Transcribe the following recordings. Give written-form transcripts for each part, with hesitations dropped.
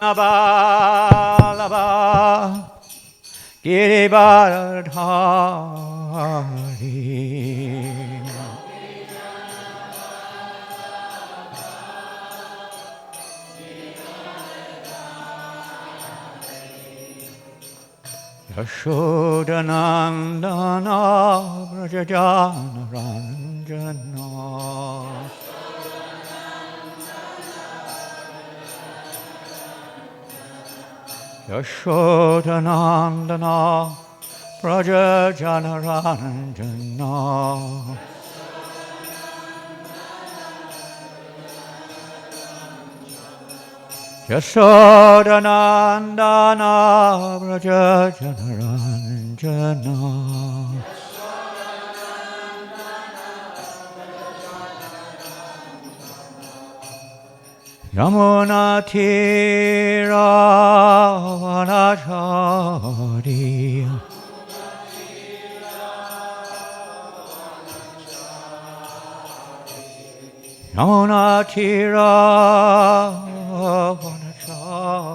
Nabalaba Girivardhari Yashodanandana Vrajajana Ranjana Yashodanandana Vrajajana Ranjana Yashodanandana Vrajajana Ranjana Yamuna Tira Vanachari Yamuna Tira Vanachari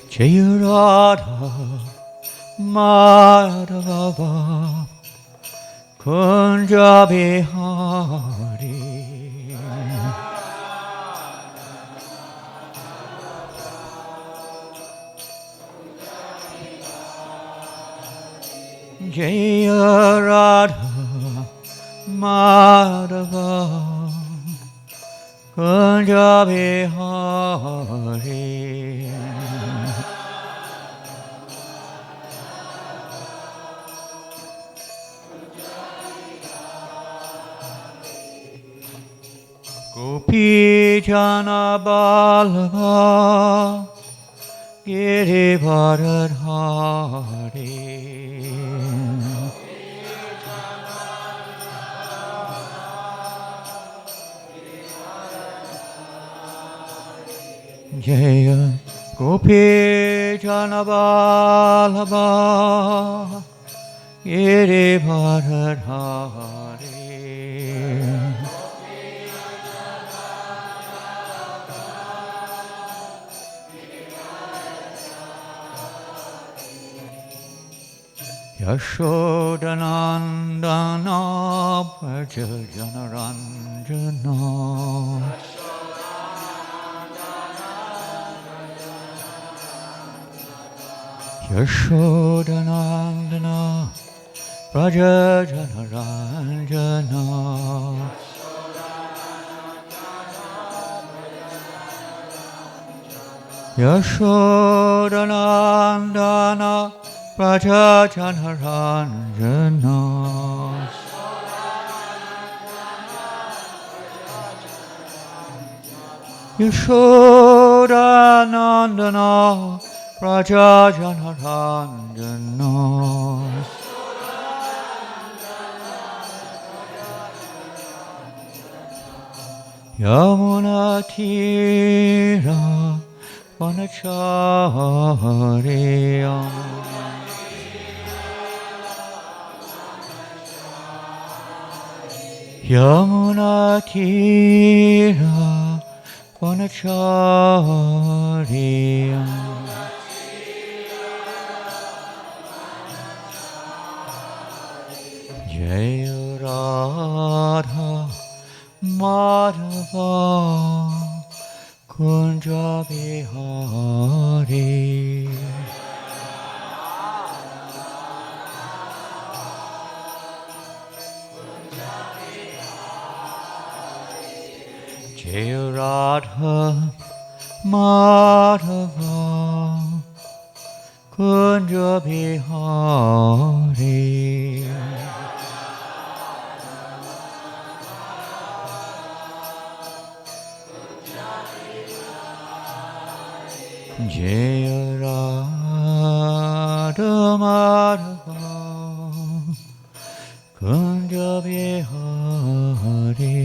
Jayarada Madhava Kunja Bihari Jaya Radha Madhava Kunja Bihari Gopi Jana Balava Girivardhari Jaya Gopi Jana Balava Girivardhari Yashodanandana Vrajajana Ranjana Yashodanandana Vrajajana Ranjana Yashodanandana Vrajajana Ranjana Yashodanandana Vrajajana Ranjana Yamuna Tira Vanachari Yamuna Tira Vanachari Jaya Radha Madhava Kunja Bihari Jaya Radha Madhava Kunja Bihari Jaya Radha Madhava Kunja Bihari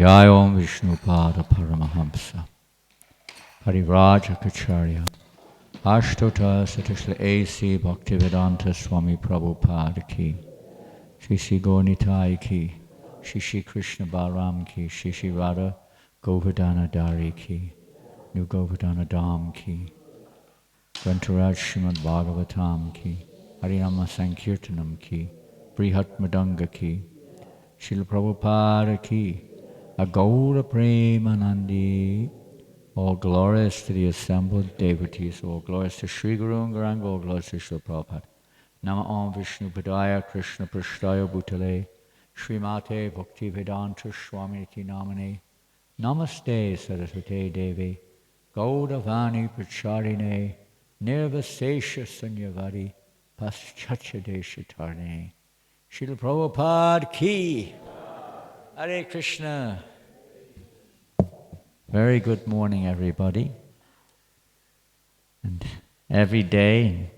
Jai Om Vishnupada Paramahamsa Parivraja Kacharya Ashtota Satisla A.C. Bhaktivedanta Swami Prabhupada Ki Shri Shri Gaurnitai Ki Shri Shri Krishna Balaram Ki Shri Shri Radha Govardhana Dari Ki New Govardhana Dham Ki Grantaraj Srimad Bhagavatam Ki Harinama Sankirtanam Ki Brihat Madanga Ki Srila Prabhupada Ki Agaura Premanandi. All glorious to the assembled devotees, all glorious to Sri Guru and Gauranga, all glorious to Srila Prabhupada. Nama Om Vishnu Padaya Krishna Prashtaya Bhutale Srimate Bhakti Vedanta Swamiti Namane Namaste Saraswate Devi Gaudavani Pracharine Nirvasesha Sanyavari Paschatya Deshatarne Srila Prabhupada Ki Hare Krishna. Very good morning, everybody. And every day,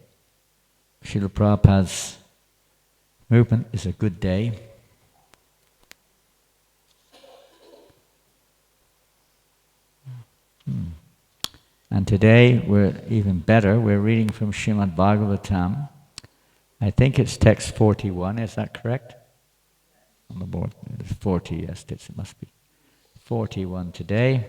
Srila Prabhupada's movement is a good day. And today, we're even better. We're reading from Srimad Bhagavatam. I think it's text 41, is that correct? On the board, it's 40, yes, it must be 41 today.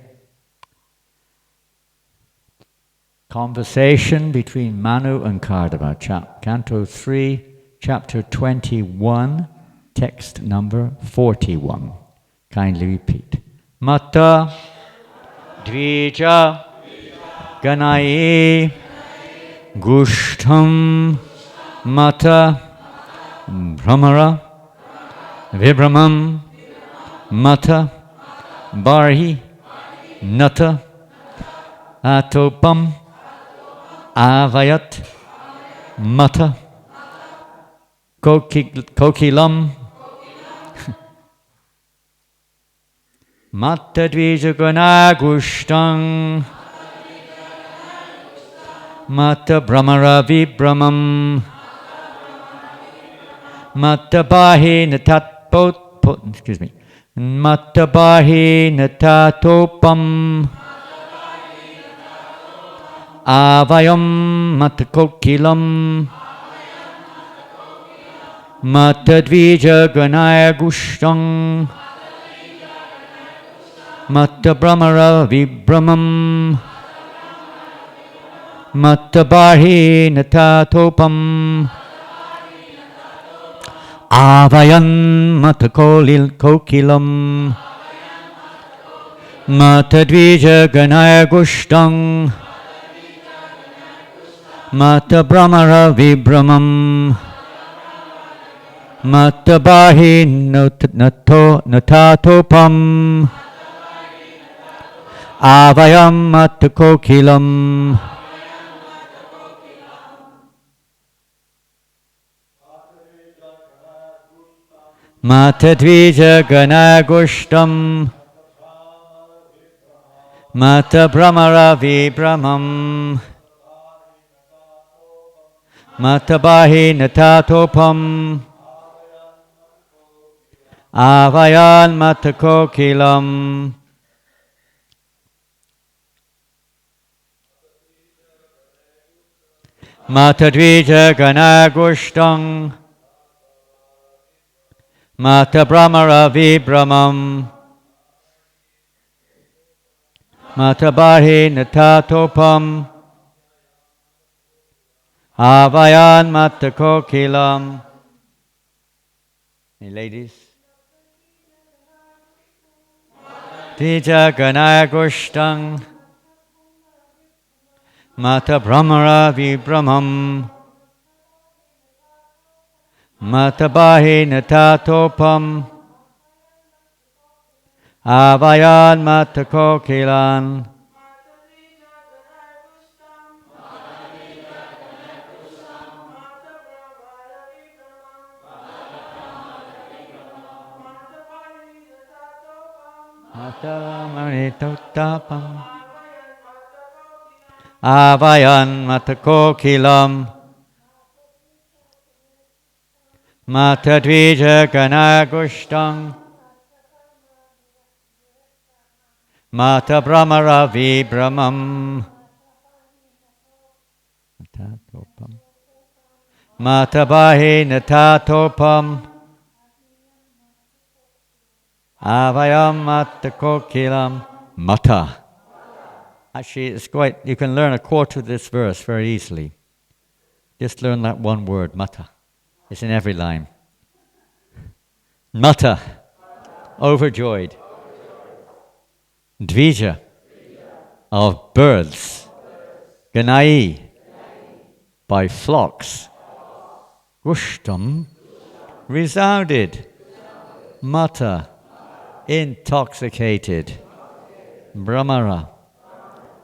Conversation between Manu and Kardama, Canto 3, Chapter 21, text number 41. Kindly repeat. Mata Dvija Ganaye Gushtam Mata Brahmara Vibramam Mata Barhi Nata Atopam Avayat Mata Kokilam Mata Dvijagana Gushtang Mata Brahmara Vibramam Mata Bahi Natat excuse me Mata Bahi Natatopam Avayam Matakokilam Matadvija Ganaya Gushtang Mata Brahmara Vibramam Mata Barhi Natatopam Avayan Matakokilam Matadvija Ganaya Gushtang Mata Brahmara Vibramam Mata Bahi Natatopam Avayam Matakokilam Mata Dvija Ganagushtam Mata Brahmara Vibramam Mata Bahi Natatopam Avayan Matakokilam. Mata Dvija Ganagushtam Mata Brahmara Vibramam Mata Bahi Natatopam Avayan Matakokilam. Hey ladies. Dvija Ganagushtam Mata Brahmara Vibramam Mata Bahi Natatopam Avayan Matakokilan. Mata Manitotapam Avayan Matakokilam. Mata Dvija Ganagushtam Mata Brahmara Vibramam. Natatopam. Mata Bahi Natatopam. Avayam Mata Kokilam. Mata. Actually, it's quite, you can learn a quarter of this verse very easily. Just learn that one word, mata. It's in every line. Mata, overjoyed. Dvija, of birds. Ganai, by flocks. Gushtam, resounded. Mata, intoxicated. Brahmara,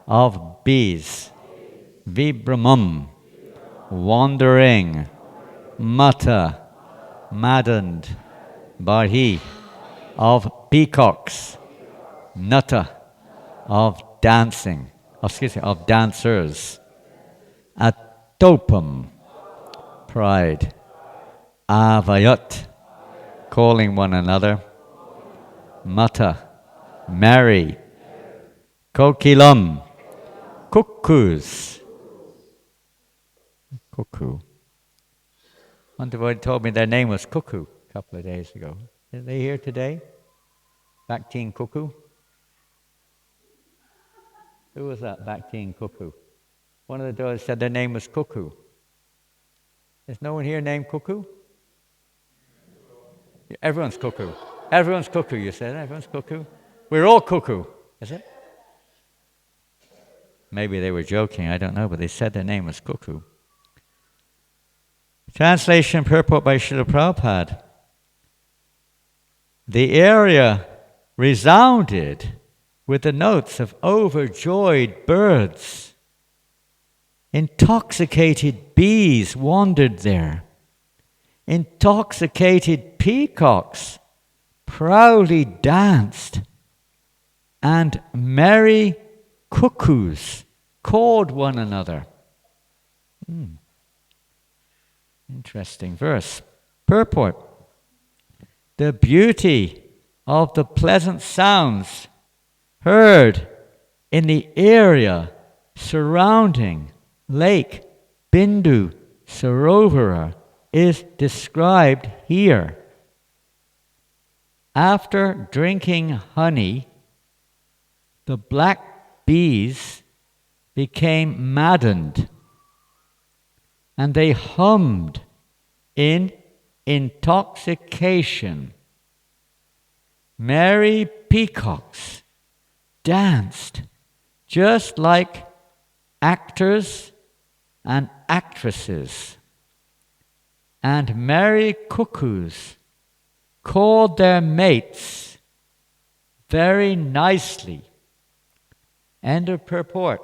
of bees. Vibramam, wandering. Mata, maddened. Barhi, of peacocks. Nata, of dancing. Of dancers. Atopam, pride. Avayat, calling one another. Mata, merry. Kokilam, cuckoos. Cuckoo. One devotee told me their name was Cuckoo a couple of days ago. Are they here today? Bhaktin Cuckoo? Who was that, Bhaktin Cuckoo? One of the devotees said their name was Cuckoo. There's no one here named Cuckoo? Everyone's Cuckoo. Everyone's Cuckoo, you said. Everyone's Cuckoo. We're all Cuckoo, is it? Maybe they were joking, I don't know, but they said their name was Cuckoo. Translation and purport by Srila Prabhupada. The area resounded with the notes of overjoyed birds. Intoxicated bees wandered there. Intoxicated peacocks proudly danced. And merry cuckoos called one another. Interesting verse. Purport. The beauty of the pleasant sounds heard in the area surrounding Lake Bindu Sarovara is described here. After drinking honey, the black bees became maddened, and they hummed in intoxication. Merry peacocks danced just like actors and actresses, and merry cuckoos called their mates very nicely. End of purport.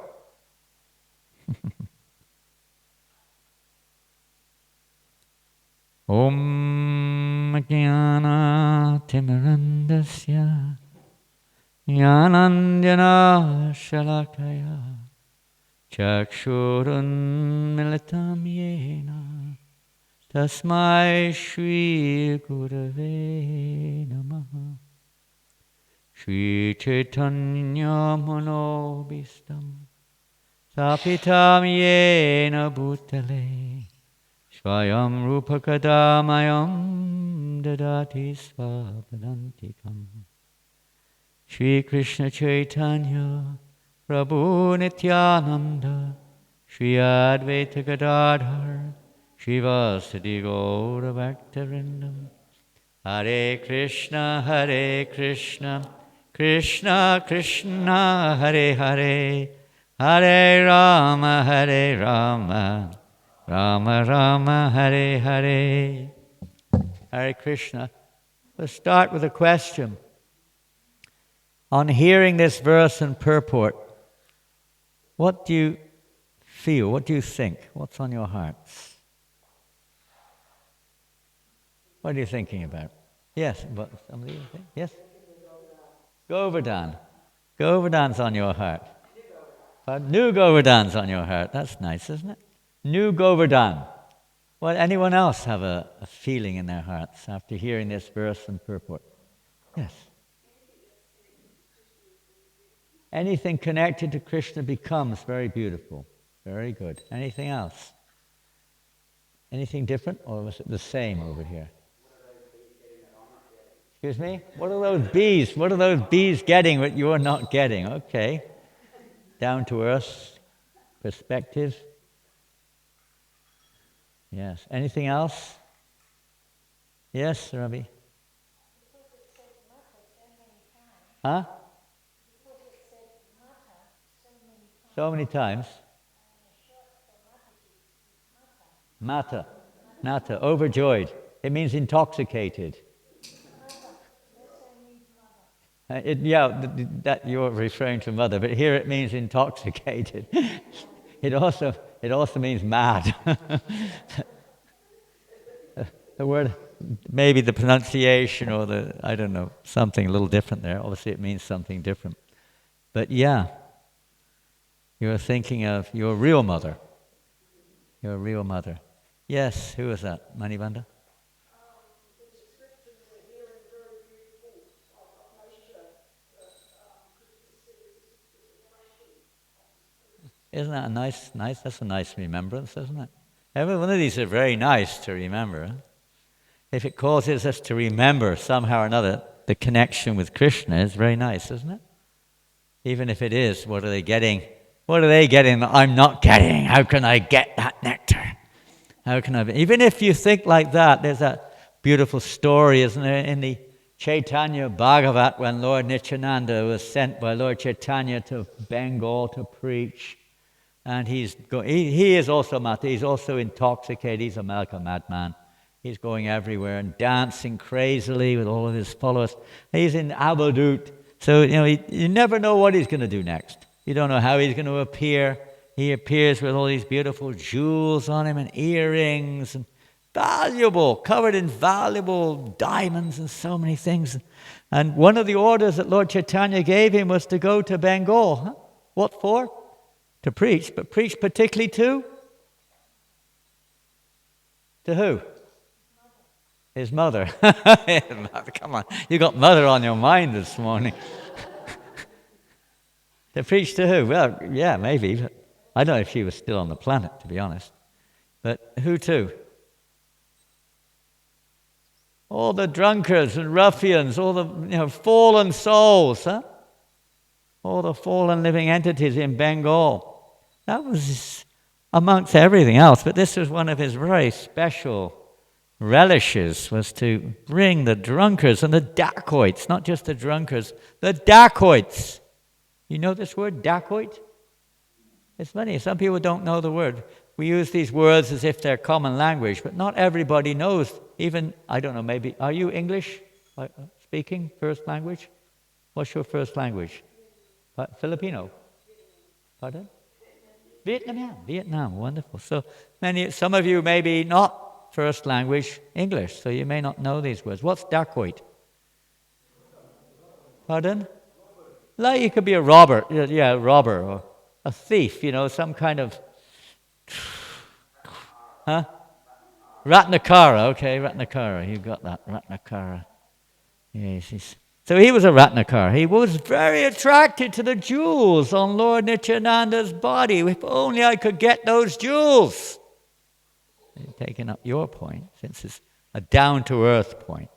Om Jnana Timirandasya Jnanandjana Shalakaya Chakshurun Militam Yena Tasmai Shri Gurave Namaha Shri Chaitanya Manobhistam Sapitam Yena Bhutale Swayam Rupakadamayam Dadati Svapadantikam Shri Krishna Chaitanya Prabhu Nityananda Shri Advaita Gadadhar Shivasadi Gaura Bhaktarindam Hare Krishna Krishna Krishna Hare Hare Hare Rama Rama Rama Hare Hare. Hare Krishna. Let's start with a question. On hearing this verse and purport, what do you feel? What do you think? What's on your hearts? What are you thinking about? Yes, but somebody think? Yes? Govardhana. Govardhana's on your heart. New Govardhana's on your heart. That's nice, isn't it? New Govardhana. Well, anyone else have a feeling in their hearts after hearing this verse and purport? Yes. Anything connected to Krishna becomes very beautiful. Very good. Anything else? Anything different, or was it the same over here? Excuse me? What are those bees? What are those bees getting that you're not getting? Okay. Down to earth perspective. Yes. Anything else? Yes, Ravi? Huh? So many times. Mata. Mata. Overjoyed. It means intoxicated. That you're referring to mother, but here it means intoxicated. It also means mad. The word, maybe the pronunciation or I don't know, something a little different there. Obviously it means something different. But yeah, you're thinking of your real mother. Your real mother. Yes, who was that? Manibanda? Isn't that nice? That's a nice remembrance, isn't it? Every one of these are very nice to remember. If it causes us to remember somehow or another the connection with Krishna, it's very nice, isn't it? Even if it is, what are they getting? What are they getting that I'm not getting? How can I get that nectar? How can I? Even if you think like that, there's that beautiful story, isn't there, in the Chaitanya Bhagavat when Lord Nityananda was sent by Lord Chaitanya to Bengal to preach. And he is also mata, he's also intoxicated, he's a madman. He's going everywhere and dancing crazily with all of his followers. He's in Abadut, so you never know what he's going to do next. You don't know how he's going to appear. He appears with all these beautiful jewels on him and earrings and covered in valuable diamonds and so many things. And one of the orders that Lord Chaitanya gave him was to go to Bengal. Huh? What for? To preach, but preach particularly to who? His mother. Come on, you got mother on your mind this morning. To preach to who? Well, yeah, maybe. But I don't know if she was still on the planet, to be honest. But who to? All the drunkards and ruffians, all the fallen souls, huh? All the fallen living entities in Bengal. That was amongst everything else, but this was one of his very special relishes, was to bring the drunkards and the dacoits, not just the drunkards, the dacoits. You know this word, dacoit? It's funny, some people don't know the word. We use these words as if they're common language, but not everybody knows. Even, I don't know, maybe, are you English speaking, first language? What's your first language? Filipino? Pardon? Vietnam, wonderful. So some of you may be not first language English, so you may not know these words. What's dacoit? Pardon? Like it could be a robber, robber, or a thief, some kind of, huh? Ratnakara, okay, Ratnakara, you got that, Ratnakara. Yes, so he was a Ratnakara. He was very attracted to the jewels on Lord Nityananda's body. If only I could get those jewels. Taking up your point, since it's a down-to-earth point.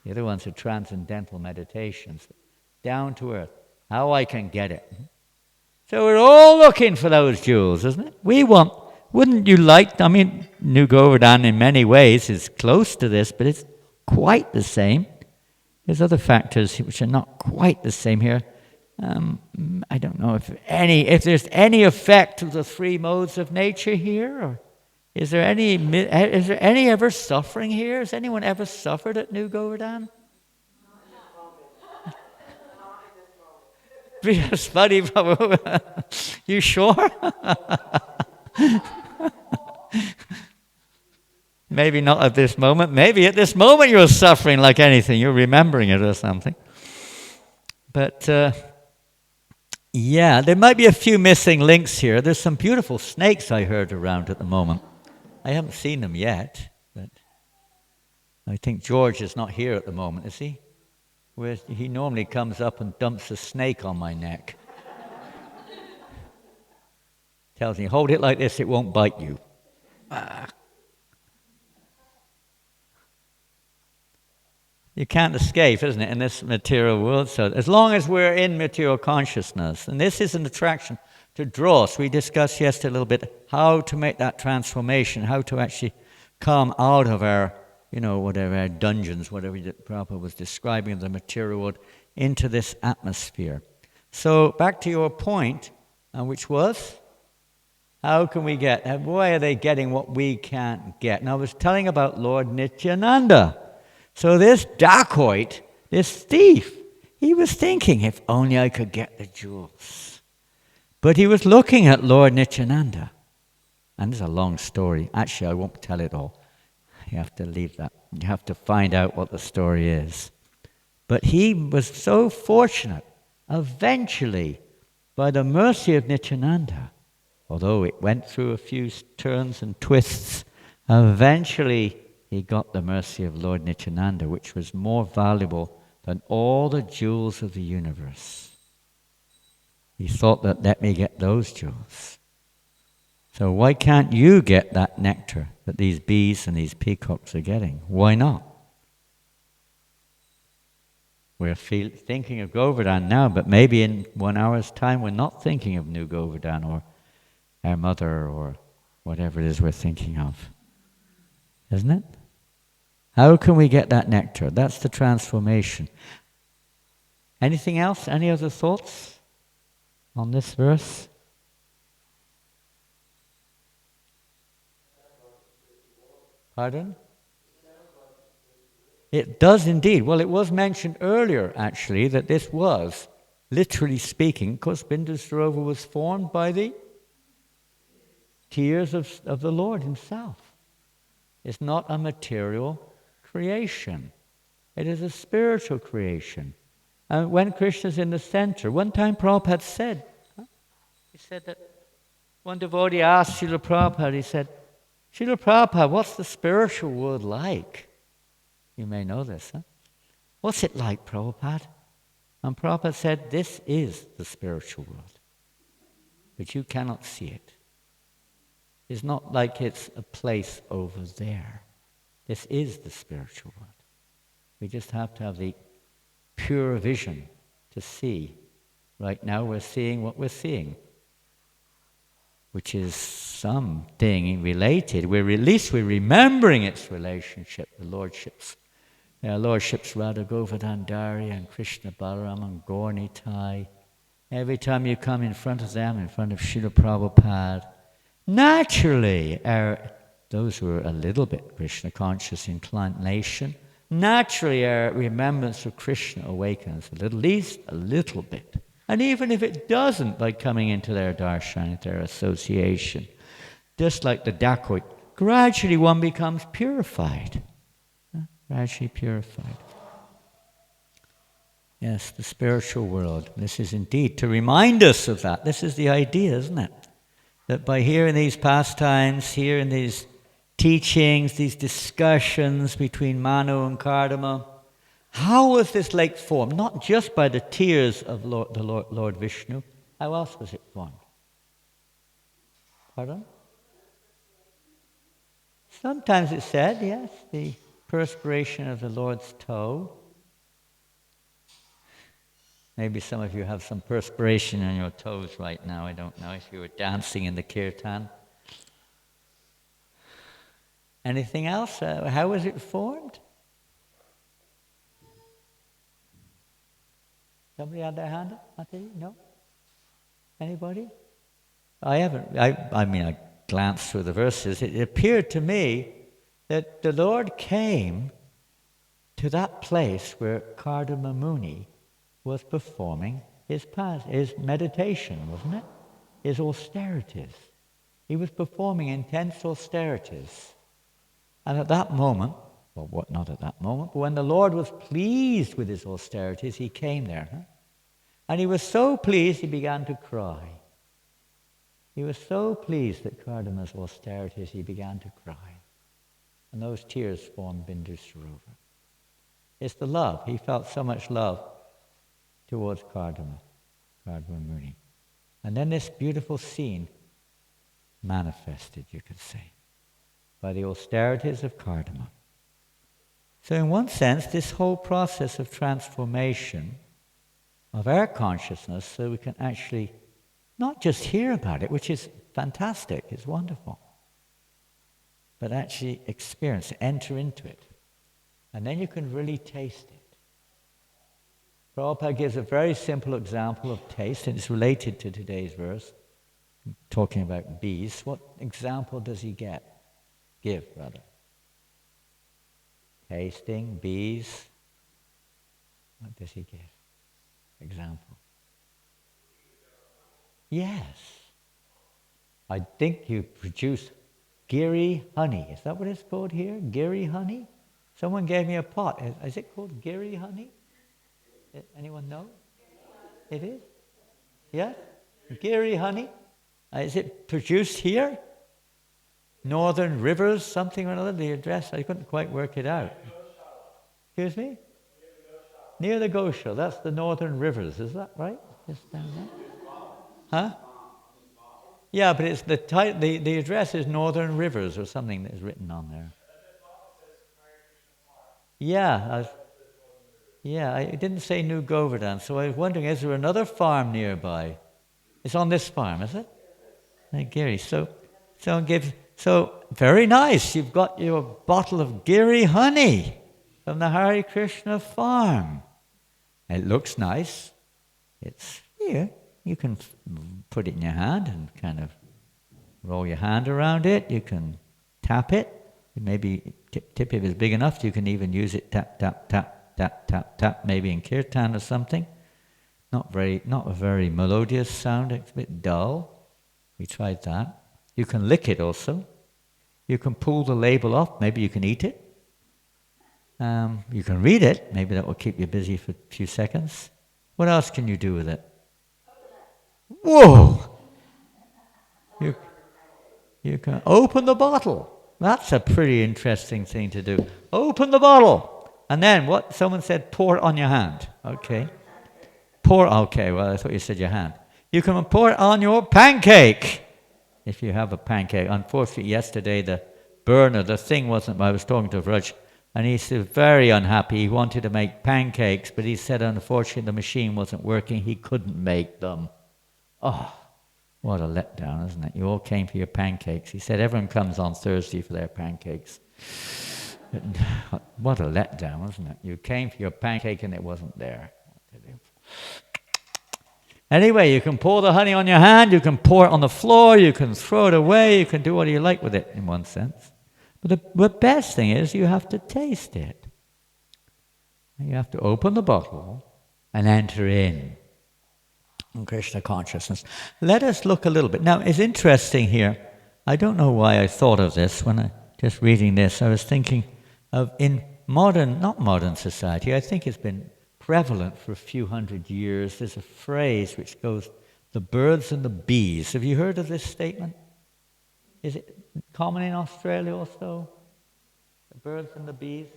The other ones are transcendental meditations. Down to earth. How I can get it. So we're all looking for those jewels, isn't it? Wouldn't you like, New Govardhana in many ways is close to this, but it's quite the same. There's other factors which are not quite the same here. I don't know if there's any effect of the three modes of nature here, or is there any ever suffering here? Has anyone ever suffered at New Govardhana? It's funny, you sure? Maybe not at this moment. Maybe at this moment you're suffering like anything. You're remembering it or something. But, there might be a few missing links here. There's some beautiful snakes I heard around at the moment. I haven't seen them yet, but I think George is not here at the moment, is he? where he normally comes up and dumps a snake on my neck. Tells me, hold it like this, it won't bite you. You can't escape, isn't it, in this material world? So as long as we're in material consciousness, and this is an attraction to draw us. We discussed yesterday a little bit how to make that transformation, how to actually come out of our, whatever, our dungeons, whatever Prabhupada was describing of the material world, into this atmosphere. So back to your point, which was, how can we get, why are they getting what we can't get? And I was telling about Lord Nityananda. So this dacoit, this thief, he was thinking, if only I could get the jewels. But he was looking at Lord Nityananda. And it's a long story. Actually, I won't tell it all. You have to leave that. You have to find out what the story is. But he was so fortunate, eventually, by the mercy of Nityananda, although it went through a few turns and twists, eventually he got the mercy of Lord Nityananda, which was more valuable than all the jewels of the universe. He thought that, let me get those jewels. So why can't you get that nectar that these bees and these peacocks are getting? Why not? We're thinking of Govardhana now, but maybe in 1 hour's time we're not thinking of New Govardhana or our mother or whatever it is we're thinking of. Isn't it? How can we get that nectar? That's the transformation. Anything else? Any other thoughts on this verse? Pardon? It does indeed. Well, it was mentioned earlier, actually, that this was, literally speaking, because Bindu Sarovar was formed by the tears of the Lord himself. It's not a material creation. It is a spiritual creation. And when Krishna's in the center, one time Prabhupada said, he said that one devotee asked Srila Prabhupada, he said, Srila Prabhupada, what's the spiritual world like? You may know this, huh? What's it like, Prabhupada? And Prabhupada said, this is the spiritual world. But you cannot see it. It's not like it's a place over there. This is the spiritual world. We just have to have the pure vision to see. Right now we're seeing what we're seeing, which is something related. At least we're remembering its relationship, the lordships. There are lordships Radha Govardhan and Krishna Balaram and Gaur Nitai. Every time you come in front of them, in front of Srila Prabhupada, naturally, those who are a little bit Krishna conscious inclination, naturally our remembrance of Krishna awakens at least a little bit. And even if it doesn't, by coming into their darshan, their association, just like the dacoit, gradually one becomes purified. Gradually purified. Yes, the spiritual world. This is indeed to remind us of that. This is the idea, isn't it? That by hearing these pastimes, hearing these teachings, these discussions between Manu and Kardama, how was this lake formed? Not just by the tears of Lord Vishnu. How else was it formed? Pardon? Sometimes it's said, yes, the perspiration of the Lord's toe. Maybe some of you have some perspiration on your toes right now. I don't know if you were dancing in the kirtan. Anything else? How was it formed? Somebody had their hand up? Mataji? No? Anybody? I haven't. I glanced through the verses. It appeared to me that the Lord came to that place where Kardama Muni was performing his meditation, wasn't it? His austerities. He was performing intense austerities. And at that moment, well, what, not at that moment, but when the Lord was pleased with his austerities, he came there. Huh? And he was so pleased, he began to cry. He was so pleased at Kardama's austerities, he began to cry. And those tears formed Bindu Sarovar. It's the love. He felt so much love towards Kardama Muni. And then this beautiful scene manifested, you could say, by the austerities of Kardama. So in one sense, this whole process of transformation of our consciousness, so we can actually not just hear about it, which is fantastic, it's wonderful, but actually experience it, enter into it. And then you can really taste it. Prabhupada gives a very simple example of taste, and it's related to today's verse, talking about bees. What example does he give, rather? Tasting, bees. What does he give? Example. Yes. I think you produce giri honey. Is that what it's called here? Giri honey? Someone gave me a pot. Is it called giri honey? Anyone know? It is? Yes? Giri honey? Is it produced here? Northern Rivers, something or another, the address, I couldn't quite work it out. Excuse me? Near the Gosha, that's the Northern Rivers, is that right? Just down there? Huh? Yeah, but it's the address is Northern Rivers or something that is written on there. Yeah, I didn't say New Govardhana, so I was wondering, is there another farm nearby? It's on this farm, is it? Giri. So very nice. You've got your bottle of Giri honey from the Hare Krishna farm. It looks nice. It's here. You can put it in your hand and kind of roll your hand around it. You can tap it. Maybe tip if it's big enough. You can even use it tap, tap, tap, tap, tap, tap. Maybe in kirtan or something. Not a very melodious sound. It's a bit dull. We tried that. You can lick it also. You can pull the label off. Maybe you can eat it. You can read it. Maybe that will keep you busy for a few seconds. What else can you do with it? Whoa! You can open the bottle. That's a pretty interesting thing to do. Open the bottle. And then what? Someone said pour it on your hand. Okay. Okay, well, I thought you said your hand. You can pour it on your pancake. If you have a pancake. Unfortunately, yesterday the burner, the thing wasn't, I was talking to Vraj, and he was very unhappy. He wanted to make pancakes, but he said, unfortunately, the machine wasn't working. He couldn't make them. Oh, what a letdown, isn't it? You all came for your pancakes. He said, everyone comes on Thursday for their pancakes. What a letdown, isn't it? You came for your pancake and it wasn't there. Anyway, you can pour the honey on your hand, you can pour it on the floor, you can throw it away, you can do what you like with it, in one sense. But the best thing is you have to taste it. You have to open the bottle and enter in Krishna consciousness. Let us look a little bit. Now, it's interesting here. I don't know why I thought of this when I just reading this. I was thinking of in not modern society, I think it's been prevalent for a few hundred years. There's a phrase which goes, the birds and the bees. Have you heard of this statement? Is it common in Australia also? The birds and the bees?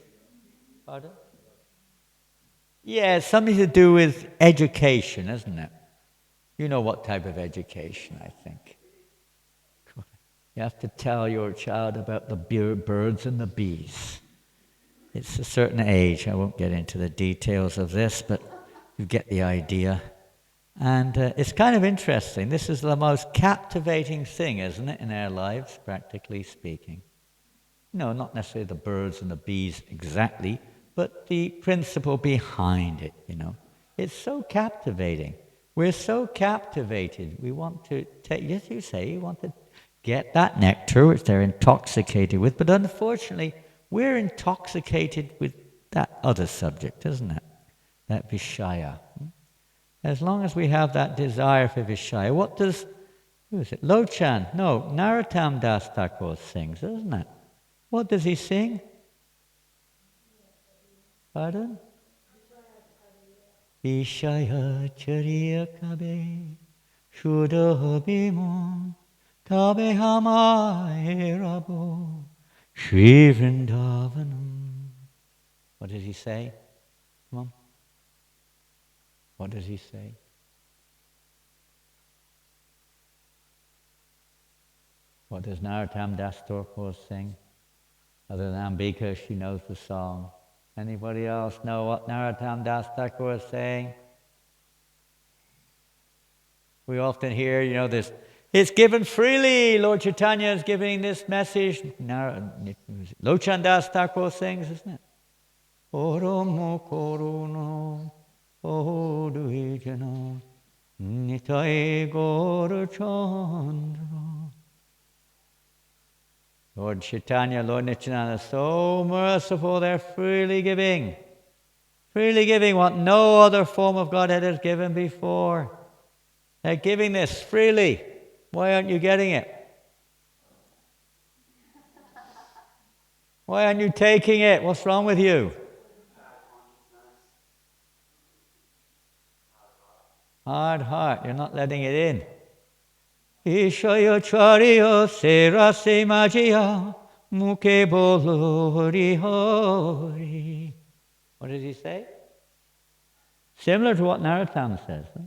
Pardon? Yeah, it's something to do with education, isn't it? You know what type of education, I think. You have to tell your child about the birds and the bees. It's a certain age. I won't get into the details of this, but you get the idea. And it's kind of interesting. This is the most captivating thing, isn't it, in our lives, practically speaking. No, not necessarily the birds and the bees exactly, but the principle behind it, you know. It's so captivating. We're so captivated. We want to take, yes, you say, you want to get that nectar, which they're intoxicated with, but unfortunately, we're intoxicated with that other subject, isn't it? That Vishaya. As long as we have that desire for Vishaya, who is it? Lochan, no, Narottam Das Thakur sings, isn't it? What does he sing? Pardon? Vishaya Chariya Kabe Shuddha Bimon Tabe Hamae Rabo Shri Vrindavanam. What did he say? Come on. What does he say? What does Narottam Das Thakur sing? Other than Ambika, she knows the song. Anybody else know what Narottam Das Thakur is saying? We often hear, this, it's given freely. Lord Chaitanya is giving this message. Lochan Das Thakur sings, isn't it? Oromo korono, odujana, nitai gorachandra. Lord Chaitanya, Lord Nityananda, so merciful, they're freely giving what no other form of Godhead has given before. They're giving this freely. Why aren't you getting it? Why aren't you taking it? What's wrong with you? Hard heart, you're not letting it in. Ishaya chariya serase majiya muke bolori hori. What does he say? Similar to what Narottam says. Huh?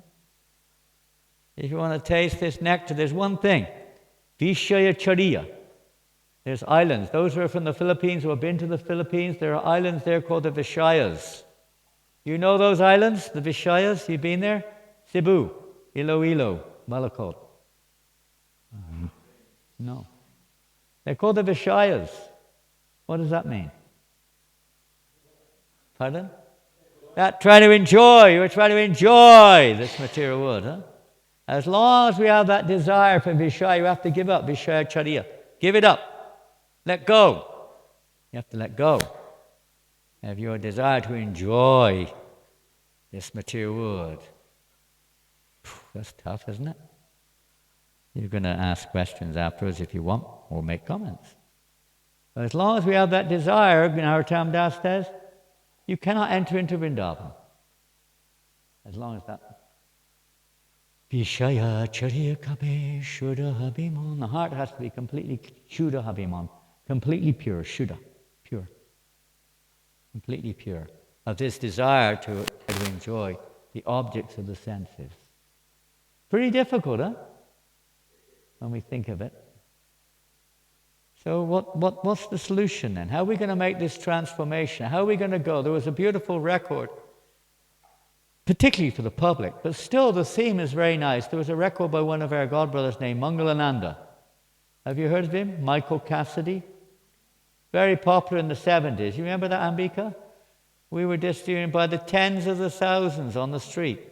If you want to taste this nectar, there's one thing. Vishaya chariya. There's islands. Those who are from the Philippines, who have been to the Philippines, there are islands there called the Vishayas. You know those islands, the Vishayas? You've been there? Cebu, Iloilo, Malacot. No. They're called the Vishayas. What does that mean? Pardon? Try to enjoy. We're trying to enjoy this material world. Huh? As long as we have that desire for Vishaya, you have to give up Vishaya Chariya. Give it up. Let go. You have to let go. Have your desire to enjoy this material world. That's tough, isn't it? You're going to ask questions afterwards if you want, or make comments. But as long as we have that desire, Narottam Das says, you cannot enter into Vrindavan. As long as that. Vishaya Chariya Kabe Shuddha Habimon. The heart has to be completely Shuddha Habimon, completely pure, Shuddha, pure. Completely pure. Of this desire to enjoy the objects of the senses. Pretty difficult, huh? When we think of it. So what's the solution then? How are we going to make this transformation? How are we going to go? There was a beautiful record, particularly for the public, but still the theme is very nice. There was a record by one of our godbrothers named Mangalananda. Have you heard of him? Michael Cassidy. Very popular in the 70s. You remember that, Ambika? We were distributing by the tens of the thousands on the street.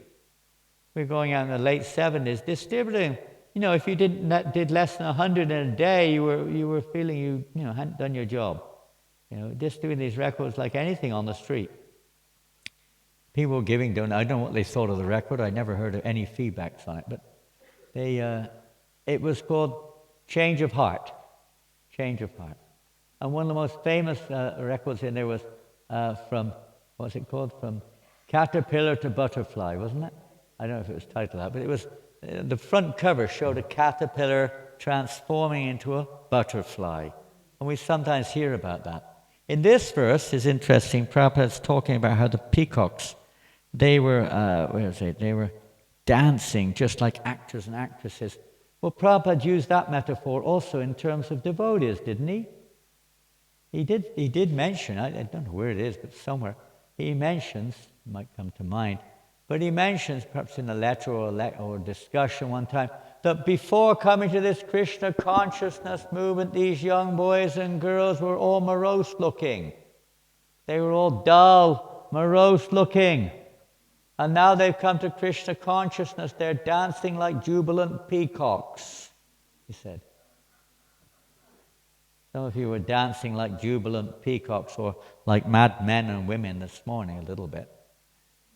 We were going out in the late 70s distributing. If you did less than 100 in a day, you were feeling you hadn't done your job. Just doing these records like anything on the street. People were giving donations. I don't know what they thought of the record. I never heard of any feedbacks on it, but it was called Change of Heart. Change of Heart. And one of the most famous records in there was from, what's it called? From Caterpillar to Butterfly, wasn't it? I don't know if it was titled that, but it was. The front cover showed a caterpillar transforming into a butterfly. And we sometimes hear about that. In this verse is interesting. Prabhupada's talking about how the peacocks, they were dancing just like actors and actresses. Well, Prabhupada used that metaphor also in terms of devotees, didn't he? He did mention, I don't know where it is, but somewhere, he mentions, it might come to mind, but he mentions, perhaps in a letter or discussion one time, that before coming to this Krishna consciousness movement, these young boys and girls were all morose looking. They were all dull, morose looking. And now they've come to Krishna consciousness, they're dancing like jubilant peacocks, he said. Some of you were dancing like jubilant peacocks or like mad men and women this morning a little bit.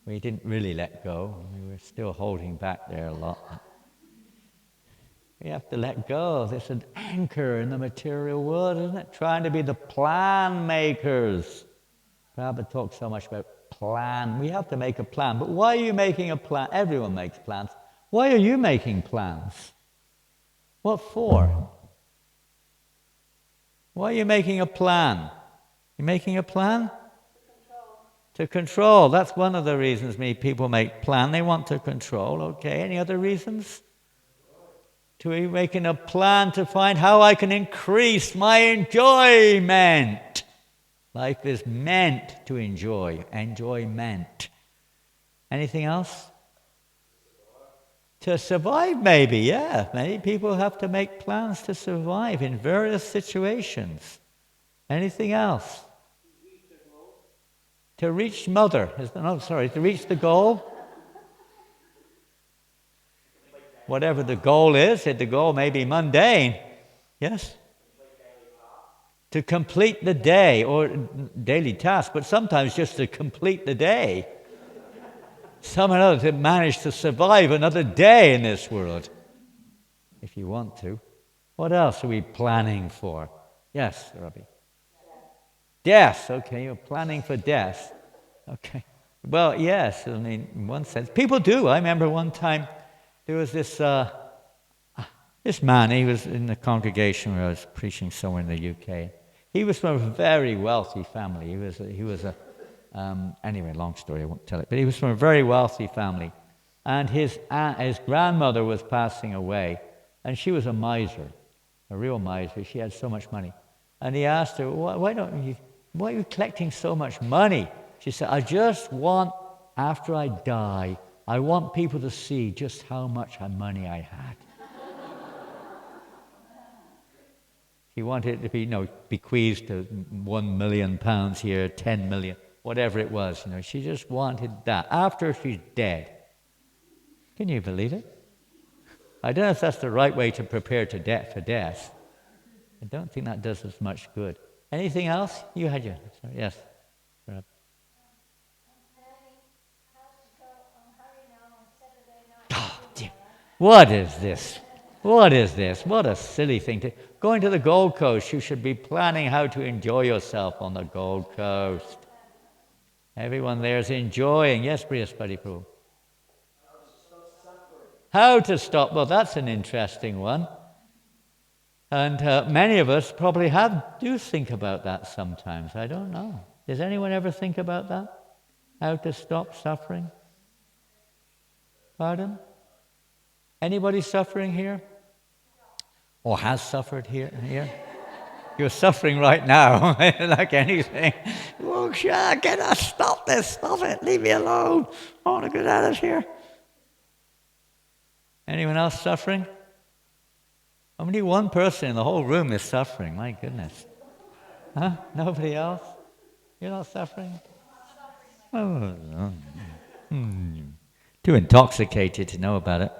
We didn't really let go. We were still holding back there a lot. We have to let go. There's an anchor in the material world, isn't it? Trying to be the plan makers. Prabhupada talks so much about plan. We have to make a plan. But why are you making a plan? Everyone makes plans. Why are you making plans? What for? Why are you making a plan? You making a plan? To control. That's one of the reasons people make plan. They want to control. Okay, any other reasons? To be making a plan to find how I can increase my enjoyment. Life is meant to enjoy. Enjoyment. Anything else? To survive, maybe, yeah. Many people have to make plans to survive in various situations. Anything else? To reach mother. To reach the goal. Whatever the goal is, the goal may be mundane. Yes? To complete the day, or daily task, but sometimes just to complete the day. Somehow to manage to survive another day in this world, if you want to. What else are we planning for? Yes, Rabbi. Death. Okay, you're planning for death. Okay. Well, yes, I mean, in one sense. People do. I remember one time there was this man, he was in the congregation where I was preaching somewhere in the UK. He was from a very wealthy family. He was a anyway, long story, I won't tell it. But he was from a very wealthy family. And his grandmother was passing away. And she was a miser, a real miser. She had so much money. And he asked her, why are you collecting so much money? She said, I just want, after I die, I want people to see just how much money I had. He wanted it to be, bequeathed to £1 million here, 10 million. Whatever it was, she just wanted that after she's dead. Can you believe it? I don't know if that's the right way to prepare for death. I don't think that does us much good. Anything else? You had your... Sorry, yes. Oh, dear. What is this? What is this? What a silly thing to... Going to the Gold Coast, you should be planning how to enjoy yourself on the Gold Coast. Everyone there is enjoying. Yes, Priya Spadiprabhu. How to stop? Well, that's an interesting one. And many of us probably do think about that sometimes. I don't know. Does anyone ever think about that? How to stop suffering? Pardon? Anybody suffering here? Or has suffered here? You're suffering right now, like anything. Oh, can I stop this? Stop it. Leave me alone. I want to get out of here. Anyone else suffering? Only one person in the whole room is suffering. My goodness. Huh? Nobody else? You're not suffering? Oh, no. Too intoxicated to know about it.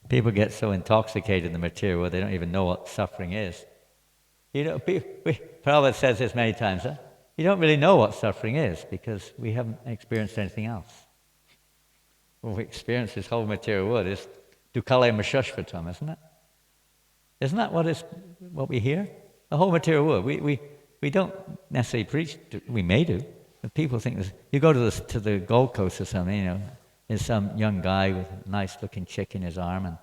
People get so intoxicated in the material world, they don't even know what suffering is. Prabhupada says this many times, huh? You don't really know what suffering is because we haven't experienced anything else. What we experience this whole material world is dukkale mashashvatam, isn't it? Isn't that what we hear? The whole material world. We don't necessarily preach, we may do, but people think this. You go to the Gold Coast or something, there's some young guy with a nice-looking chick in his arm,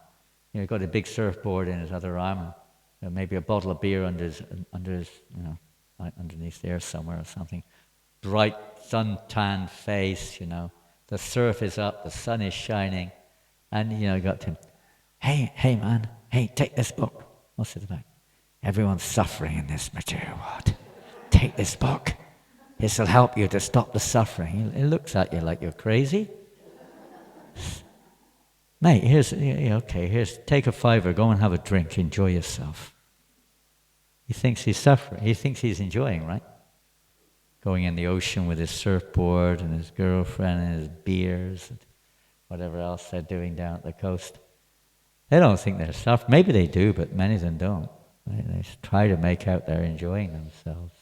and got a big surfboard in his other arm, and maybe a bottle of beer under his underneath there somewhere or something. Bright sun-tanned face, The surf is up, the sun is shining, and you got to him. Hey man, take this book. What's it about? Everyone's suffering in this material world. Take this book. This will help you to stop the suffering. He looks at you like you're crazy. Mate, here's take a $5, go and have a drink, enjoy yourself. He thinks he's suffering. He thinks he's enjoying, right? Going in the ocean with his surfboard and his girlfriend and his beers and whatever else they're doing down at the coast. They don't think they're suffering. Maybe they do, but many of them don't. Right? They try to make out they're enjoying themselves.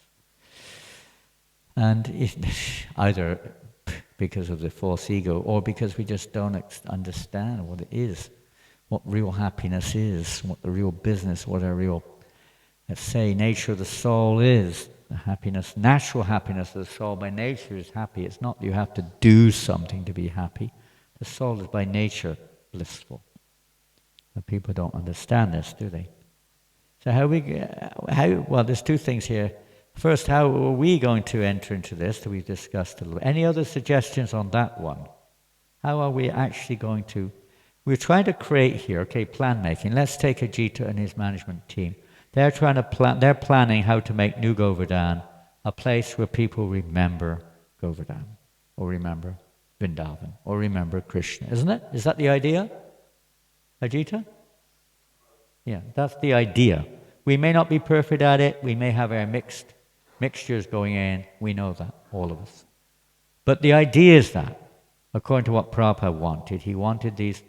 And either because of the false ego or because we just don't understand what it is, what real happiness is, what the real business, what our real, let's say, nature of the soul is. The happiness, natural happiness of the soul by nature is happy. It's not you have to do something to be happy. The soul is by nature blissful. But people don't understand this, do they? So well, there's two things here. First, how are we going to enter into this? We discussed a little. Any other suggestions on that one? How are we actually going to... We're trying to create here, okay, plan making. Let's take Ajita and his management team. They're trying to plan, they're planning how to make New Govardhana a place where people remember Govardhana, or remember Vrindavan, or remember Krishna, isn't it? Is that the idea, Ajita? Yeah, that's the idea. We may not be perfect at it, we may have our mixtures going in, we know that, all of us. But the idea is that, according to what Prabhupada wanted, he wanted these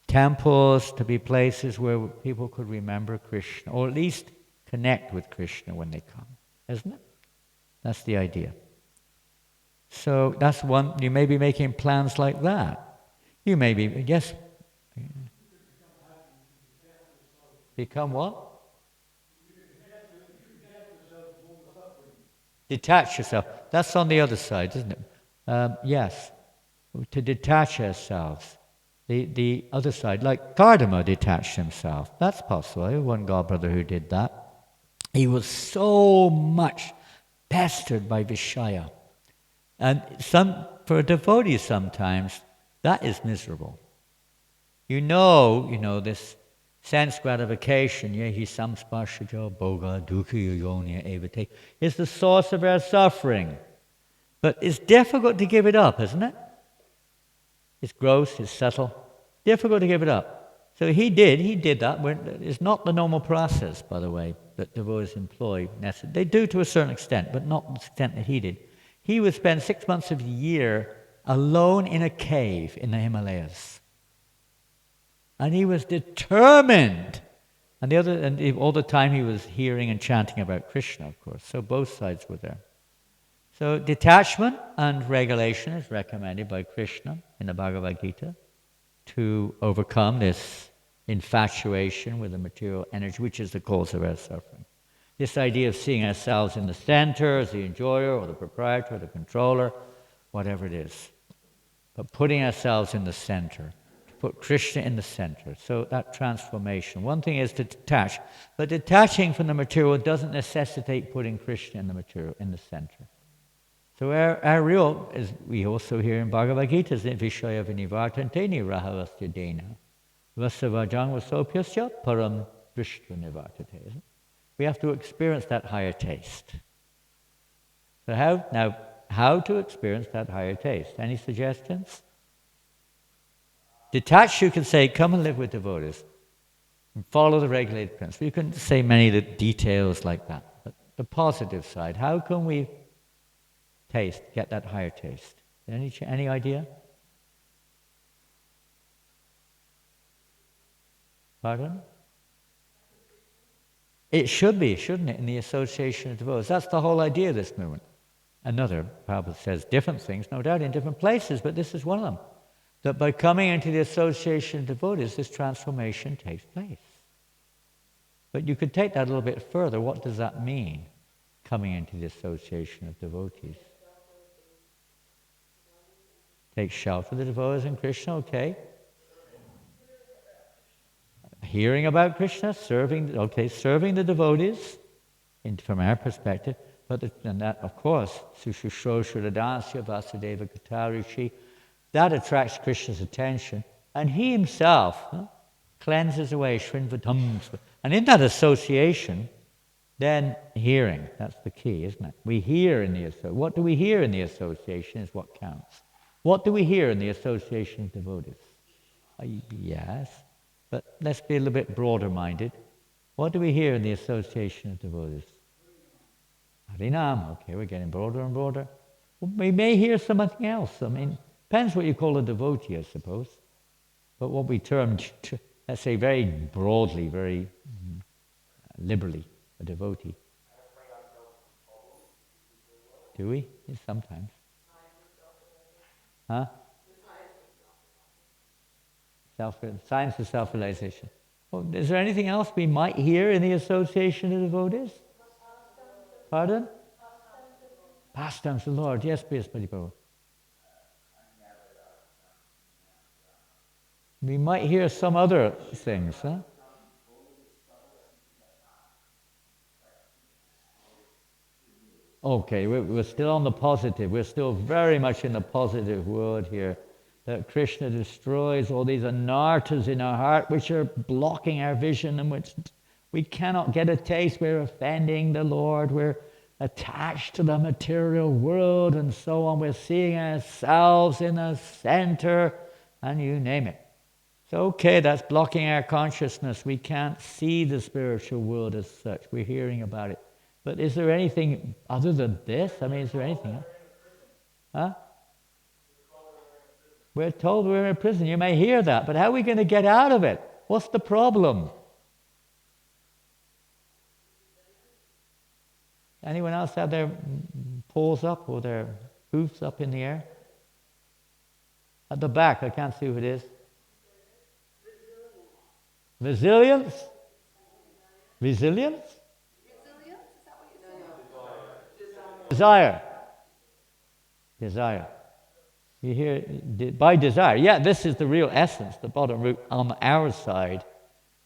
temples to be places where people could remember Krishna, or at least connect with Krishna when they come, isn't it? That's the idea. So that's one, you may be making plans like that. You may be, yes. Become what? Detach yourself. That's on the other side, isn't it? Yes. To detach ourselves. The other side, like Kardama detached himself. That's possible. I had one godbrother who did that. He was so much pestered by Vishaya. And for a devotee sometimes, that is miserable. You know, this sense gratification, yehi samsparshajo boga dukha yonya evate, is the source of our suffering. But it's difficult to give it up, isn't it? It's gross, it's subtle. Difficult to give it up. So he did that. It's not the normal process, by the way, that devotees employ. They do to a certain extent, but not to the extent that he did. He would spend 6 months of the year alone in a cave in the Himalayas. And he was determined. And all the time he was hearing and chanting about Krishna, of course. So both sides were there. So detachment and regulation is recommended by Krishna in the Bhagavad Gita to overcome this infatuation with the material energy, which is the cause of our suffering. This idea of seeing ourselves in the center as the enjoyer or the proprietor or the controller, whatever it is. But putting ourselves in the center, to put Krishna in the center. So that transformation. One thing is to detach, but detaching from the material doesn't necessitate putting Krishna in the material, in the center. So our real, as we also hear in Bhagavad Gita, is Vishaya vinivartante nirahavastya dena. Vasavajang vasopyasya param drishta nivartate. We have to experience that higher taste. So how to experience that higher taste? Any suggestions? Detached, you can say, come and live with devotees. And follow the regulated principle. You can say many of the details like that. But the positive side, how can we get that higher taste? Any idea? Pardon? It should be, shouldn't it, in the association of devotees. That's the whole idea of this movement. Another, Prabhupada says different things, no doubt, in different places, but this is one of them. That by coming into the association of devotees, this transformation takes place. But you could take that a little bit further. What does that mean, coming into the association of devotees? Take shelter of the devotees in Krishna, okay. Hearing about Krishna, serving the devotees, from our perspective, and that, of course, Sushushosha Dansya Vasudeva Katarishi, that attracts Krishna's attention, and he himself cleanses away Shrinvatam. And in that association, then hearing, that's the key, isn't it? We hear in the association. What do we hear in the association is what counts. What do we hear in the association of devotees? Yes, but let's be a little bit broader-minded. What do we hear in the association of devotees? Harinam. Okay, we're getting broader and broader. Well, we may hear something else. I mean, depends what you call a devotee, I suppose. But what we term, let's say very broadly, very liberally, a devotee. Do we? Yeah, sometimes. Huh? Science of self-realization. Well, is there anything else we might hear in the association of devotees? Pardon? Pastimes of the Lord. Yes, please, Prabhu. We might hear some other things, huh? Okay, we're still on the positive. We're still very much in the positive world here. That Krishna destroys all these anarthas in our heart, which are blocking our vision, and which we cannot get a taste. We're offending the Lord. We're attached to the material world, and so on. We're seeing ourselves in the center, and you name it. So, okay, that's blocking our consciousness. We can't see the spiritual world as such. We're hearing about it. But is there anything other than this? I mean, is there anything else? Huh? We're told we're in prison. You may hear that, but how are we going to get out of it? What's the problem? Anyone else have their paws up or their hoofs up in the air? At the back, I can't see who it is. Resilience? Resilience? Desire. Desire. You hear, by desire. Yeah, this is the real essence, the bottom root on our side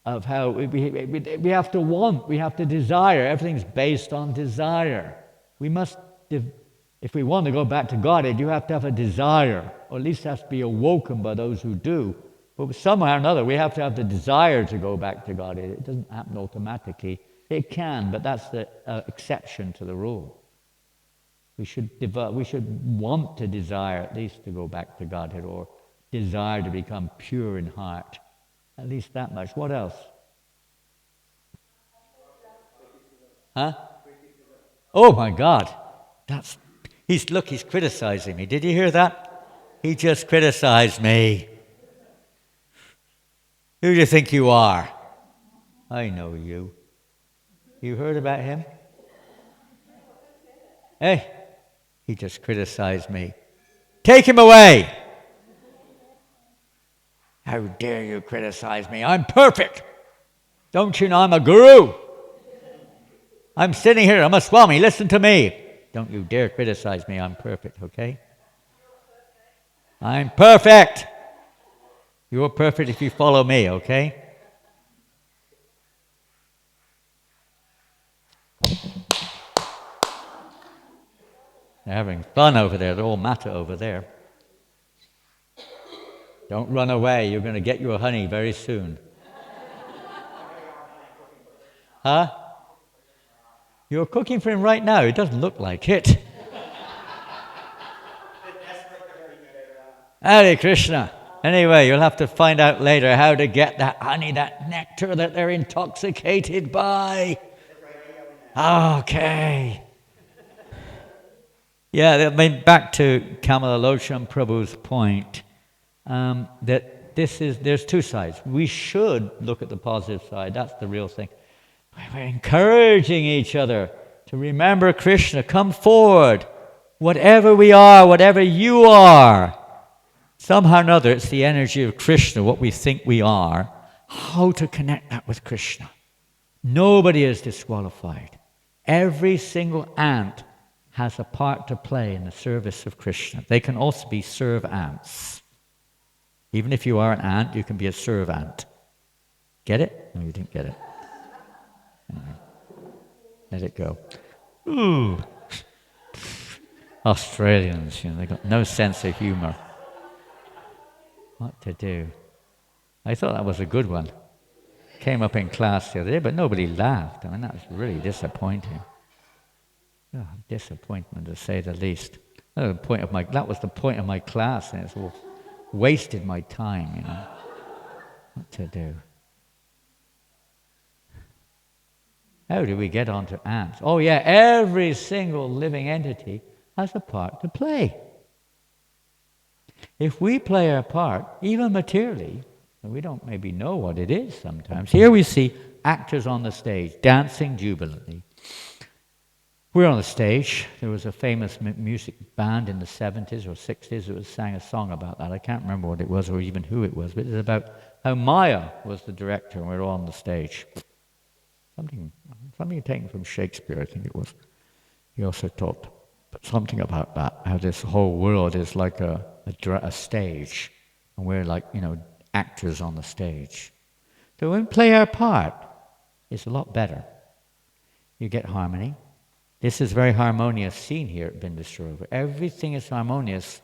of how we have to want, we have to desire. Everything's based on desire. We must, if we want to go back to Godhead, you have to have a desire, or at least it has to be awoken by those who do. But somehow or another, we have to have the desire to go back to Godhead. It doesn't happen automatically. It can, but that's the exception to the rule. We should want to desire at least to go back to Godhead, or desire to become pure in heart. At least that much. What else? Huh? Oh my God. He's criticizing me. Did you hear that? He just criticized me. Who do you think you are? I know you. You heard about him? Hey, he just criticized me. Take him away. How dare you criticize me? I'm perfect. Don't you know I'm a guru? I'm sitting here. I'm a Swami. Listen to me. Don't you dare criticize me. I'm perfect, okay? I'm perfect. You're perfect if you follow me, okay? They're having fun over there. They're all matter over there. Don't run away. You're going to get your honey very soon. Huh? You're cooking for him right now. It doesn't look like it. Hare Krishna. Anyway, you'll have to find out later how to get that honey, that nectar that they're intoxicated by. Okay. Yeah, I mean, back to Kamalalochana Prabhu's point, that there's two sides. We should look at the positive side. That's the real thing. We're encouraging each other to remember Krishna. Come forward. Whatever we are, whatever you are. Somehow or another, it's the energy of Krishna, what we think we are. How to connect that with Krishna. Nobody is disqualified. Every single ant has a part to play in the service of Krishna. They can also be serve ants. Even if you are an ant, you can be a serve ant. Get it? No, you didn't get it. Anyway, let it go. Ooh. Australians, they got no sense of humor. What to do? I thought that was a good one. Came up in class the other day, but nobody laughed. I mean, that was really disappointing. Oh, disappointment, to say the least. That was the point of my class, and it's all wasted my time, What to do? How do we get onto ants? Oh yeah, every single living entity has a part to play. If we play our part, even materially, and we don't maybe know what it is sometimes. Here we see actors on the stage, dancing jubilantly. We're on the stage. There was a famous music band in the 70s or 60s that sang a song about that. I can't remember what it was or even who it was, but it's about how Maya was the director and we were all on the stage. Something taken from Shakespeare, I think it was. He also talked something about that, how this whole world is like a stage, and we're like, actors on the stage. So when we play our part, it's a lot better. You get harmony. This is a very harmonious scene here at Bindusarova. Everything is harmonious.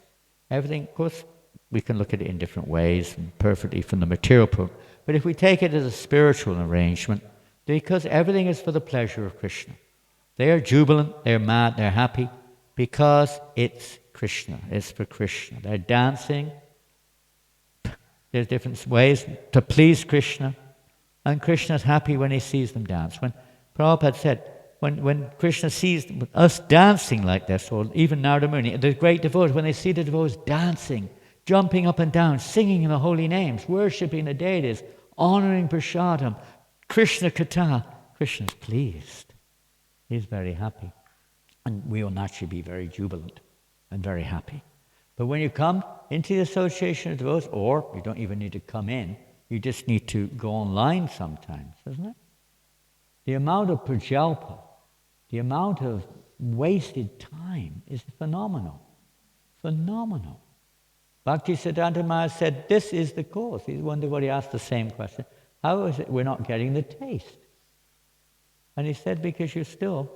Everything, of course, we can look at it in different ways, perfectly from the material point. But if we take it as a spiritual arrangement, because everything is for the pleasure of Krishna. They are jubilant, they're mad, they're happy, because it's Krishna, it's for Krishna. They're dancing. There's different ways to please Krishna. And Krishna's happy when he sees them dance. When Prabhupada said, when Krishna sees us dancing like this, or even Narada Muni, the great devotees, when they see the devotees dancing, jumping up and down, singing the holy names, worshipping the deities, honoring prasadam, Krishna Katha, Krishna's pleased. He's very happy. And we will naturally be very jubilant and very happy. But when you come into the association of devotees, or you don't even need to come in, you just need to go online sometimes, isn't it? The amount of prajalpa, the amount of wasted time is phenomenal. Phenomenal. Bhakti Siddhanta Maharaj said, this is the cause. He's one devotee asked the same question. How is it we're not getting the taste? And he said, because you're still,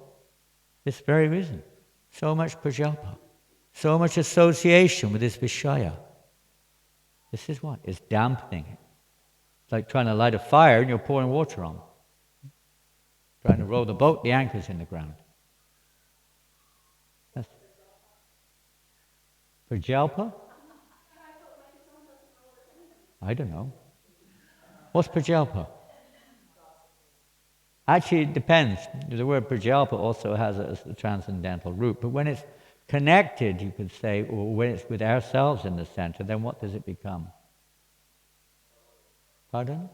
this very reason, so much prajalpa, so much association with this vishaya. This is what? It's dampening it. It's like trying to light a fire and you're pouring water on. Trying to row the boat, the anchor's in the ground. That's prajalpa? I don't know. What's prajalpa? Actually, it depends. The word prajalpa also has a transcendental root. But when it's connected, you could say, or when it's with ourselves in the center, then what does it become? Pardon?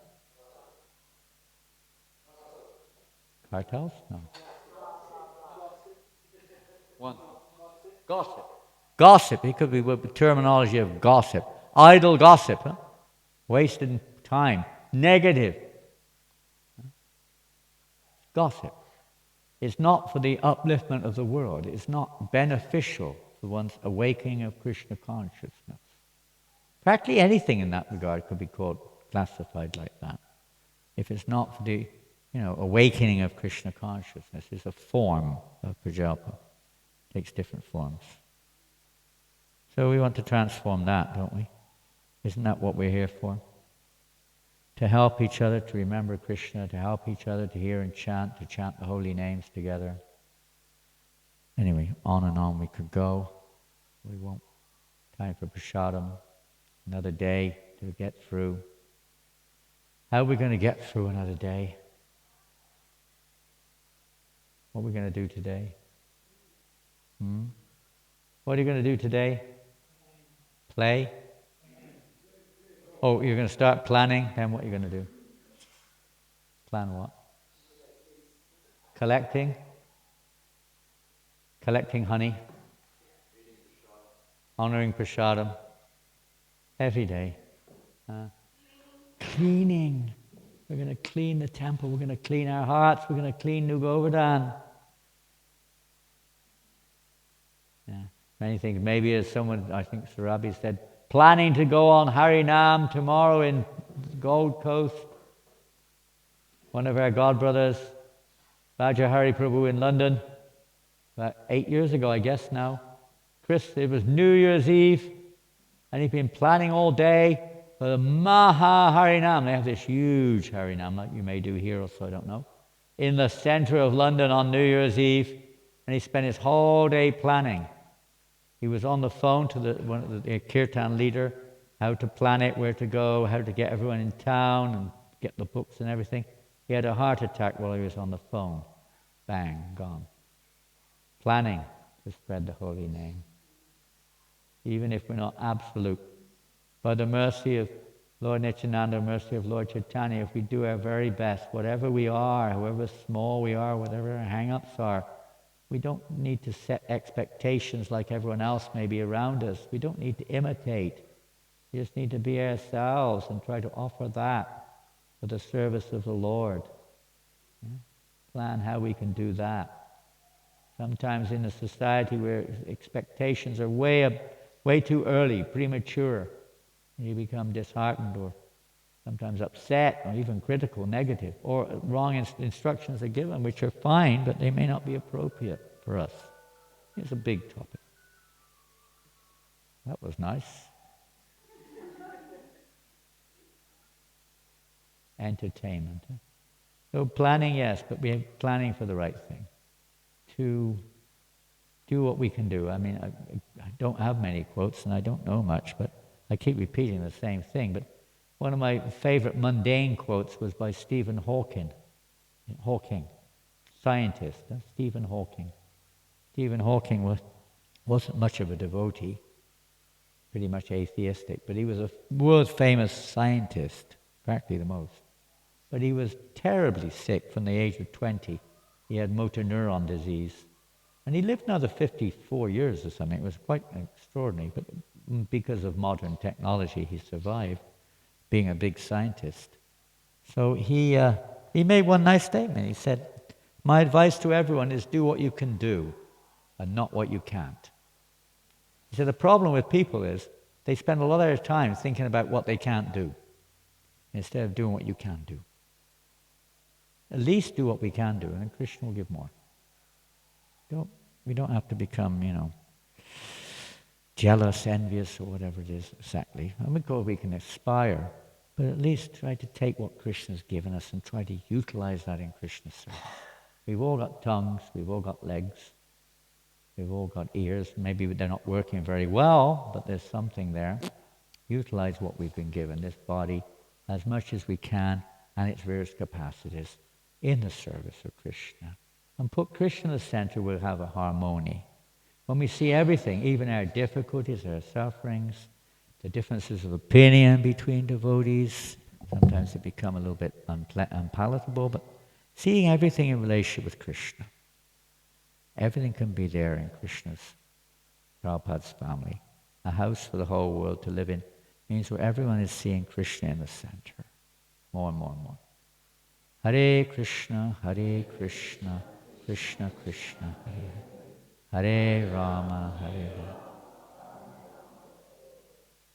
Cartels? No. One. Gossip. Gossip. It could be with the terminology of gossip. Idle gossip. Huh? Wasted time. Negative. Gossip. It's not for the upliftment of the world. It's not beneficial for one's awakening of Krishna consciousness. Practically anything in that regard could be classified like that. If it's not for the awakening of Krishna consciousness, it's a form of prajalpa. It takes different forms. So we want to transform that, don't we? Isn't that what we're here for? To help each other to remember Krishna, to help each other to hear and chant, to chant the holy names together. Anyway, on and on we could go. We won't. Time for prasadam. Another day to get through. How are we going to get through another day? What are we going to do today? What are you going to do today? Play? Oh, you're going to start planning? Then what are you going to do? Plan what? Collecting? Collecting honey? Honoring prasadam? Every day. Cleaning. We're going to clean the temple. We're going to clean our hearts. We're going to clean New Govardhana. Yeah. Many things. Maybe as someone, I think Surabi said, planning to go on Harinam tomorrow in Gold Coast. One of our godbrothers, Bhajahari Prabhu in London, about 8 years ago, I guess now. It was New Year's Eve, and he'd been planning all day for the Maha Harinam. They have this huge Harinam, like you may do here also, I don't know, in the center of London on New Year's Eve, and he spent his whole day planning. He was on the phone to the kirtan leader, how to plan it, where to go, how to get everyone in town, and get the books and everything. He had a heart attack while he was on the phone. Bang, gone. Planning to spread the holy name. Even if we're not absolute. By the mercy of Lord Nityananda, mercy of Lord Chaitanya, if we do our very best, whatever we are, however small we are, whatever our hang-ups are, we don't need to set expectations like everyone else may be around us. We don't need to imitate. We just need to be ourselves and try to offer that for the service of the Lord. Yeah? Plan how we can do that. Sometimes in a society where expectations are way too early, premature, you become disheartened or sometimes upset or even critical, negative, or wrong instructions are given, which are fine, but they may not be appropriate. for us. It's a big topic. That was nice. Entertainment. So planning, yes, but we're planning for the right thing. To do what we can do. I mean, I don't have many quotes and I don't know much, but I keep repeating the same thing. But one of my favorite mundane quotes was by Stephen Hawking, scientist, Stephen Hawking. Stephen Hawking wasn't much of a devotee, pretty much atheistic, but he was a world-famous scientist, practically the most. But he was terribly sick from the age of 20. He had motor neuron disease. And he lived another 54 years or something. It was quite extraordinary. But because of modern technology, he survived, being a big scientist. So he made one nice statement. He said, "My advice to everyone is do what you can do and not what you can't." He said the problem with people is they spend a lot of their time thinking about what they can't do instead of doing what you can do. At least do what we can do, and then Krishna will give more. We don't have to become, jealous, envious, or whatever it is exactly. And we can aspire, but at least try to take what Krishna's given us and try to utilize that in Krishna's service. We've all got tongues, we've all got legs, we've all got ears. Maybe they're not working very well, but there's something there. Utilize what we've been given, this body, as much as we can, and its various capacities, in the service of Krishna. And put Krishna in the center, we'll have a harmony. When we see everything, even our difficulties, our sufferings, the differences of opinion between devotees, sometimes they become a little bit unpalatable, but seeing everything in relationship with Krishna. Everything can be there in Krishna's, Prabhupada's family. A house for the whole world to live in means where everyone is seeing Krishna in the center. More and more and more. Hare Krishna, Krishna Krishna, Hare Rama, Hare Rama.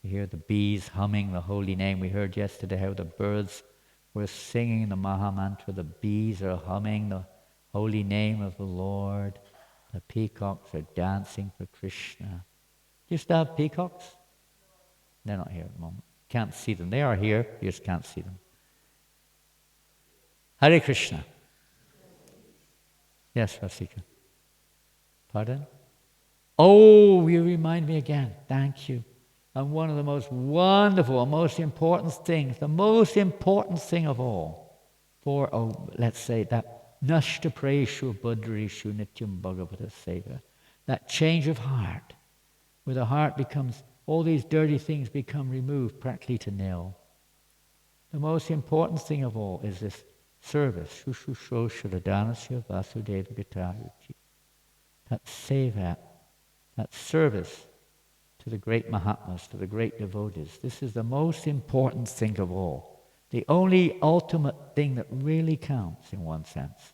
You hear the bees humming the holy name. We heard yesterday how the birds were singing the Mahamantra. The bees are humming the holy name of the Lord. The peacocks are dancing for Krishna. Do you still have peacocks? They're not here at the moment. Can't see them. They are here, you just can't see them. Hare Krishna. Yes, Rasika. Pardon? Oh, you remind me again. Thank you. And one of the most wonderful and most important things, the most important thing of all, let's say that Nashta Preshu Budrishu Nityam Bhagavata Seva, that change of heart, where the heart becomes, all these dirty things become removed practically to nil. The most important thing of all is this service, Shushusho Shradanasya Vasudeva Gitaruchi. That seva, that service to the great Mahatmas, to the great devotees. This is the most important thing of all. The only ultimate thing that really counts, in one sense,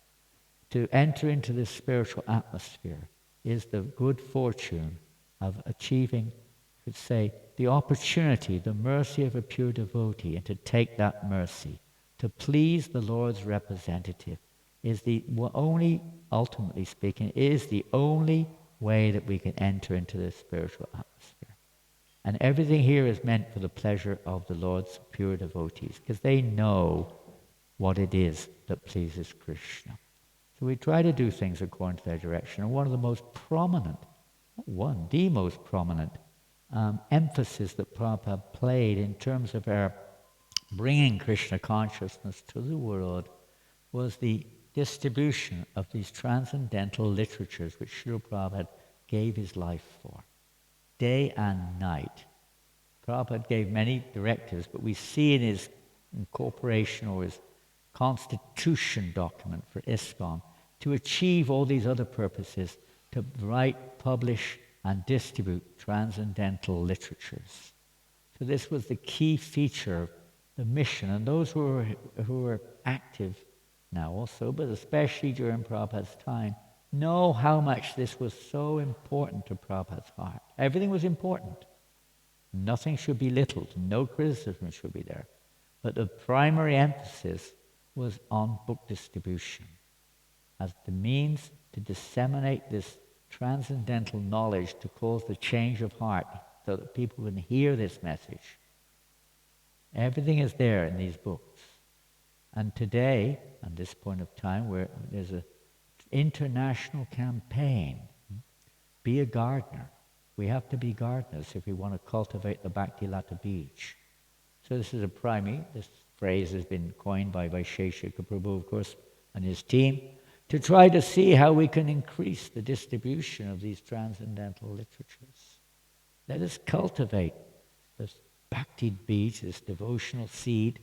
to enter into this spiritual atmosphere is the good fortune of achieving, you could say, the opportunity, the mercy of a pure devotee, and to take that mercy to please the Lord's representative is the only, ultimately speaking, is the only way that we can enter into this spiritual atmosphere. And everything here is meant for the pleasure of the Lord's pure devotees, because they know what it is that pleases Krishna. So we try to do things according to their direction. And one of the most prominent, the most prominent emphasis that Prabhupada played in terms of our bringing Krishna consciousness to the world was the distribution of these transcendental literatures which Srila Prabhupada gave his life for. Day and night. Prabhupada gave many directives, but we see in his incorporation or his constitution document for ISKCON to achieve all these other purposes, to write, publish, and distribute transcendental literatures. So this was the key feature of the mission, and those who were active now also, but especially during Prabhupada's time, know how much this was so important to Prabhupada's heart. Everything was important. Nothing should be belittled. No criticism should be there. But the primary emphasis was on book distribution as the means to disseminate this transcendental knowledge to cause the change of heart so that people can hear this message. Everything is there in these books. And today, at this point of time, where there's an international campaign, be a gardener. We have to be gardeners if we want to cultivate the Bhakti-lata beach. So this is a primate. This phrase has been coined by Vaisheshika Prabhu, of course, and his team, to try to see how we can increase the distribution of these transcendental literatures. Let us cultivate this bhakti beach, this devotional seed,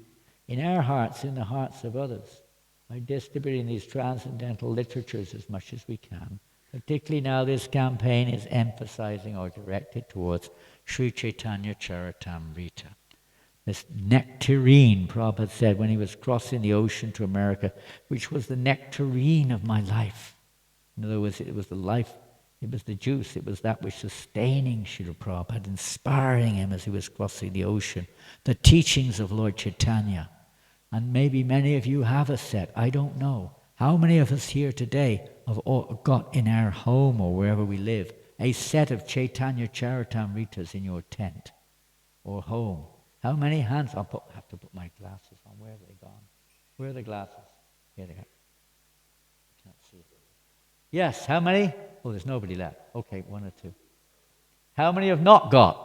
in our hearts, in the hearts of others, by distributing these transcendental literatures as much as we can. Particularly now this campaign is emphasizing or directed towards Sri Chaitanya Charitamrita. This nectarine, Prabhupada said when he was crossing the ocean to America, which was the nectarine of my life. In other words, it was the life, it was the juice, it was that which sustaining Srila Prabhupada, inspiring him as he was crossing the ocean. The teachings of Lord Chaitanya. And maybe many of you have a set, I don't know. How many of us here today have got in our home or wherever we live a set of Chaitanya Charitamritas in your tent or home? How many hands? I have to put my glasses on. Where have they gone? Where are the glasses? Here they are. I can't see. Yes, how many? Oh, there's nobody left. Okay, one or two. How many have not got?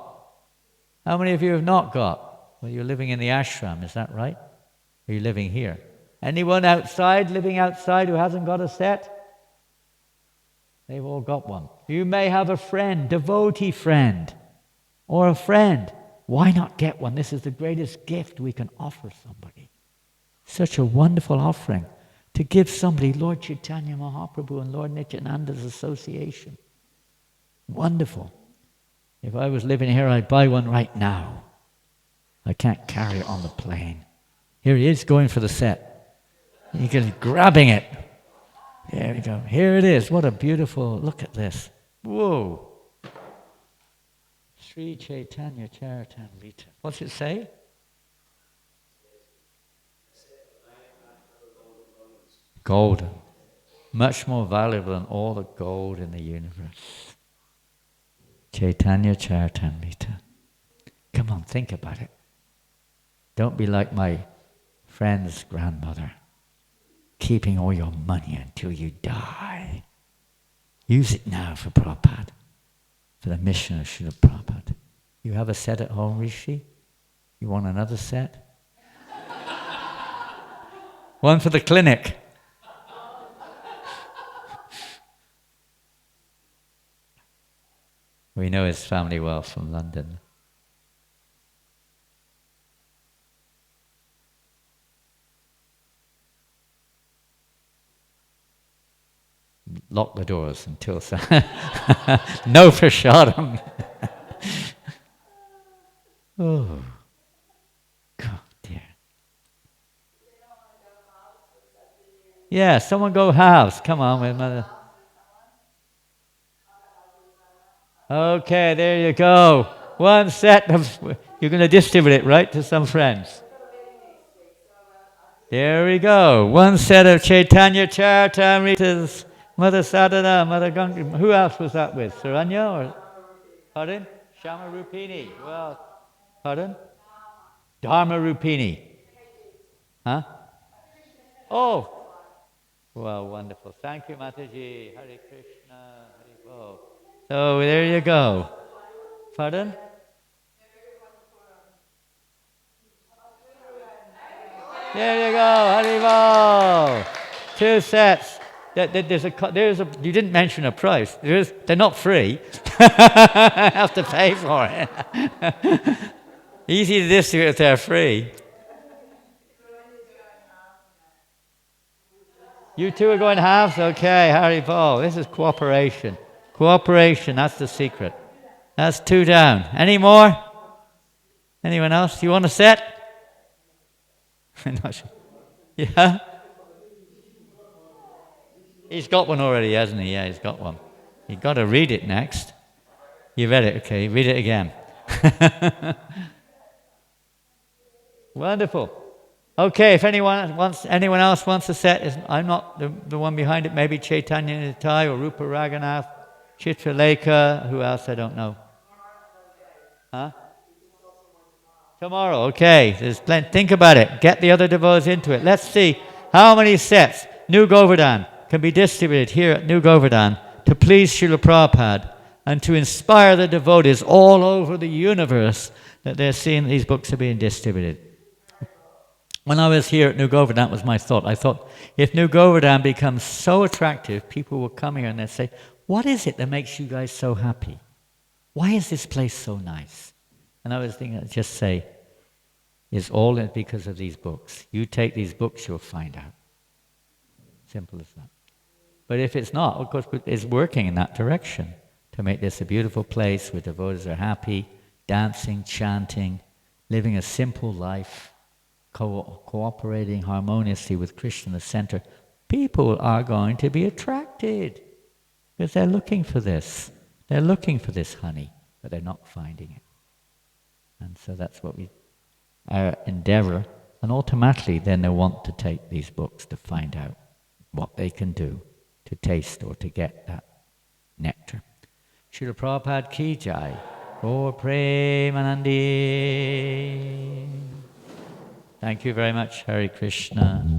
How many of you have not got? Well, you're living in the ashram, is that right? Or are you living here? Anyone outside, living outside who hasn't got a set? They've all got one. You may have a friend, devotee friend, or a friend. Why not get one? This is the greatest gift we can offer somebody. Such a wonderful offering to give somebody Lord Chaitanya Mahaprabhu and Lord Nityananda's association. Wonderful. If I was living here, I'd buy one right now. I can't carry it on the plane. Here he is going for the set. He's grabbing it. There we go. Here it is. What a beautiful, look at this. Whoa. Sri Chaitanya Charitamrita. What's it say? Golden. Much more valuable than all the gold in the universe. Chaitanya Charitamrita. Come on, think about it. Don't be like my friend's grandmother, keeping all your money until you die. Use it now for Prabhupada, for the mission of Srila Prabhupada. You have a set at home, Rishi? You want another set? One for the clinic. We know his family well from London. Lock the doors until no prasadam. Oh, God, dear. Yeah, someone go halves. Come on, with mother. Okay, there you go. One set of. You're going to distribute it, right, to some friends. There we go. One set of Chaitanya Charitamritas. Mother Sadhana, Mother Ganga. Who else was that with? Saranya or? Pardon? Shama Rupini. Well, pardon? Dharma Rupini. Huh? Oh. Well, wonderful. Thank you, Mataji. Hare Krishna. Hare Bol. So there you go. Pardon? There you go. Hare Bol. 2 sets. You didn't mention a price. They're not free. I have to pay for it. Easy to distribute if they're free. You two are going halves? Okay, Harry Paul. This is cooperation. Cooperation, that's the secret. That's 2 down. Any more? Anyone else? You want a set? Not sure. Yeah? He's got one already, hasn't he? Yeah, he's got one. You've got to read it next. You read it, okay. Read it again. Wonderful. Okay, if anyone else wants a set, I'm not the one behind it. Maybe Chaitanya Nitai or Rupa Raghunath, Chitralekha. Who else? I don't know. Huh? Tomorrow. Okay. There's plenty. Think about it. Get the other devotees into it. Let's see how many sets New Govardhan can be distributed here at New Govardhan to please Srila Prabhupada and to inspire the devotees all over the universe that they're seeing these books are being distributed. When I was here at New Govardhan, that was my thought. I thought, if New Govardhan becomes so attractive, people will come here and they'll say, what is it that makes you guys so happy? Why is this place so nice? And I was thinking, I'd just say, it's all because of these books. You take these books, you'll find out. Simple as that. But if it's not, of course, it's working in that direction to make this a beautiful place where devotees are happy, dancing, chanting, living a simple life, cooperating harmoniously with Krishna in the center. People are going to be attracted because they're looking for this. They're looking for this honey, but they're not finding it. And so that's what our endeavor, and ultimately then they want to take these books to find out what they can do to taste or to get that nectar. Srila Prabhupada ki jai, Gaur Premanandi. Thank you very much. Hare Krishna.